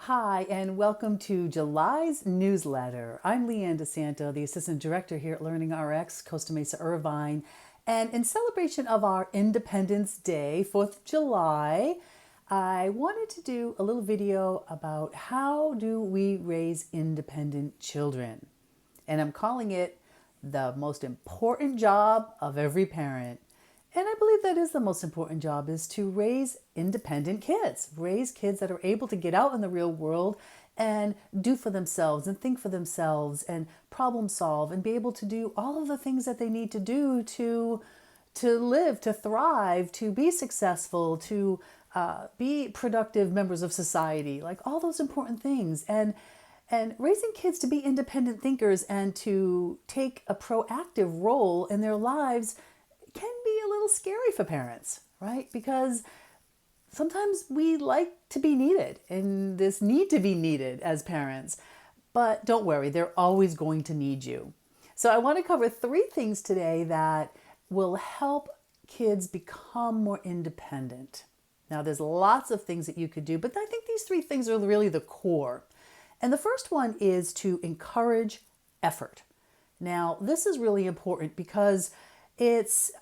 Hi, and welcome to July's newsletter. I'm Leanne DeSanto, the Assistant Director here at LearningRx, Costa Mesa, Irvine. And in celebration of our Independence Day, 4th of July, I wanted to do a little video about how do we raise independent children. And I'm calling it the most important job of every parent. And I believe that is the most important job, is to raise independent kids, raise kids that are able to get out in the real world and do for themselves and think for themselves and problem solve and be able to do all of the things that they need to do to live, to thrive, to be successful, to be productive members of society, like all those important things. And raising kids to be independent thinkers and to take a proactive role in their lives can be a little scary for parents, right? Because sometimes we like to be needed and this need to be needed as parents. But don't worry, they're always going to need you. So I want to cover 3 things today that will help kids become more independent. Now, there's lots of things that you could do, but I think these 3 things are really the core. And the first one is to encourage effort. Now, this is really important because it's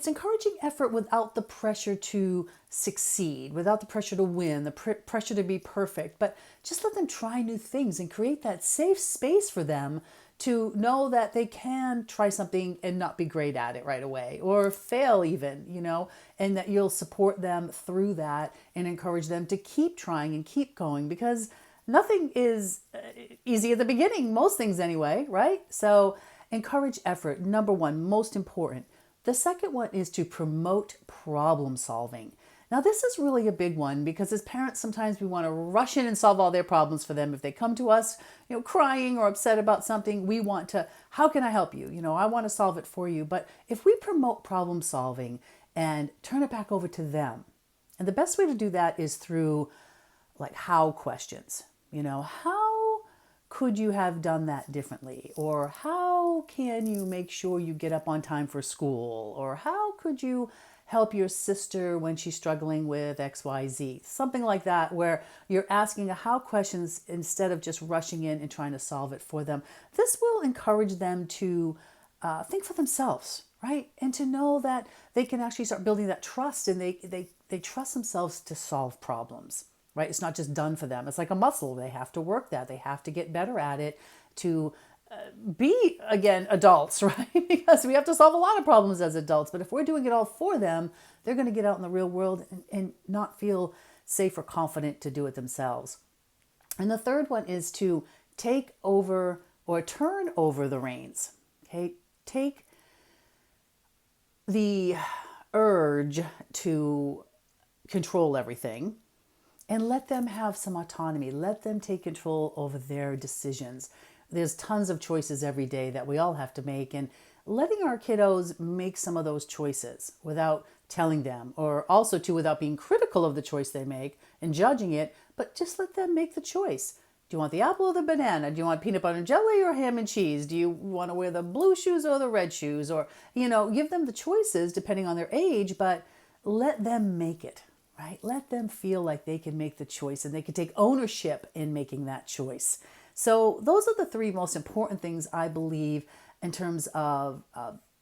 encouraging effort without the pressure to succeed, without the pressure to win, the pressure to be perfect, but just let them try new things and create that safe space for them to know that they can try something and not be great at it right away or fail even, and that you'll support them through that and encourage them to keep trying and keep going, because nothing is easy at the beginning, most things anyway, right? So encourage effort, number 1, most important. The second one is to promote problem solving. Now, this is really a big one because as parents, sometimes we want to rush in and solve all their problems for them. If they come to us, crying or upset about something, we want to, how can I help you? I want to solve it for you. But if we promote problem solving and turn it back over to them, and the best way to do that is through like how questions, how could you have done that differently? Or how can you make sure you get up on time for school? Or how could you help your sister when she's struggling with XYZ? Something like that, where you're asking a how questions instead of just rushing in and trying to solve it for them. This will encourage them to think for themselves, right? And to know that they can actually start building that trust, and they trust themselves to solve problems. Right? It's not just done for them. It's like a muscle. They have to work that. They have to get better at it to be, again, adults, right? Because we have to solve a lot of problems as adults. But if we're doing it all for them, they're going to get out in the real world and not feel safe or confident to do it themselves. And the third one is to take over or turn over the reins. Okay? Take the urge to control everything and let them have some autonomy. Let them take control over their decisions. There's tons of choices every day that we all have to make, and letting our kiddos make some of those choices without telling them, or also too without being critical of the choice they make and judging it, but just let them make the choice. Do you want the apple or the banana? Do you want peanut butter and jelly or ham and cheese? Do you want to wear the blue shoes or the red shoes? Or, give them the choices depending on their age, but let them make it. Right? Let them feel like they can make the choice and they can take ownership in making that choice. So those are the 3 most important things, I believe, in terms of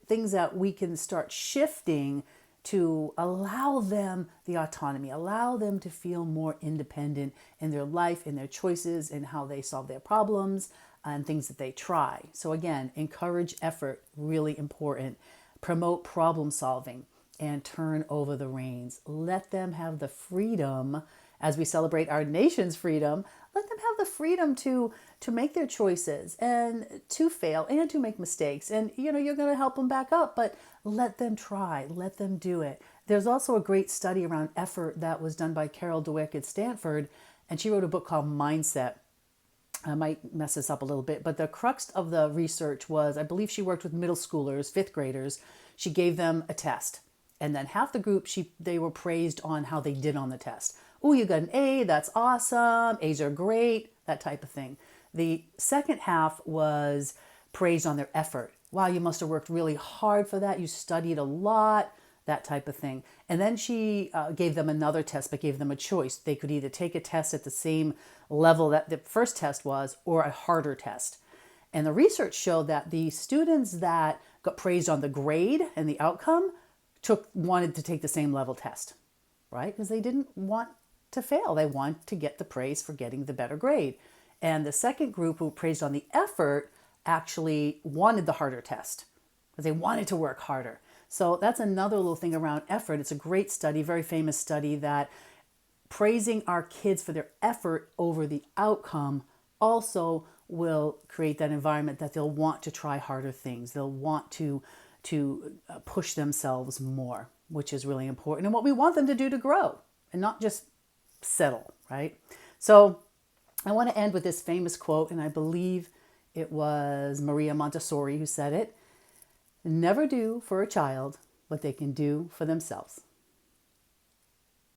things that we can start shifting to allow them the autonomy, allow them to feel more independent in their life, in their choices, in how they solve their problems and things that they try. So again, encourage effort, really important. Promote problem solving. And turn over the reins. Let them have the freedom, as we celebrate our nation's freedom, let them have the freedom to make their choices and to fail and to make mistakes. And, you're going to help them back up, but let them try, let them do it. There's also a great study around effort that was done by Carol Dweck at Stanford, and she wrote a book called Mindset. I might mess this up a little bit, but the crux of the research was, I believe she worked with middle schoolers, 5th graders. She gave them a test. And then half the group, they were praised on how they did on the test. Oh, you got an A, that's awesome. A's are great, that type of thing. The second half was praised on their effort. Wow, you must have worked really hard for that. You studied a lot. that type of thing. And then she gave them another test, but gave them a choice. They could either take a test at the same level that the first test was, or a harder test. And the research showed that the students that got praised on the grade and the outcome wanted to take the same level test, right? Because they didn't want to fail. They want to get the praise for getting the better grade. And the second group, who praised on the effort, actually wanted the harder test because they wanted to work harder. So that's another little thing around effort. It's a great study, very famous study, that praising our kids for their effort over the outcome also will create that environment that they'll want to try harder things. They'll want to push themselves more, which is really important, and what we want them to do to grow and not just settle, right? So I want to end with this famous quote, and I believe it was Maria Montessori who said it: "Never do for a child what they can do for themselves."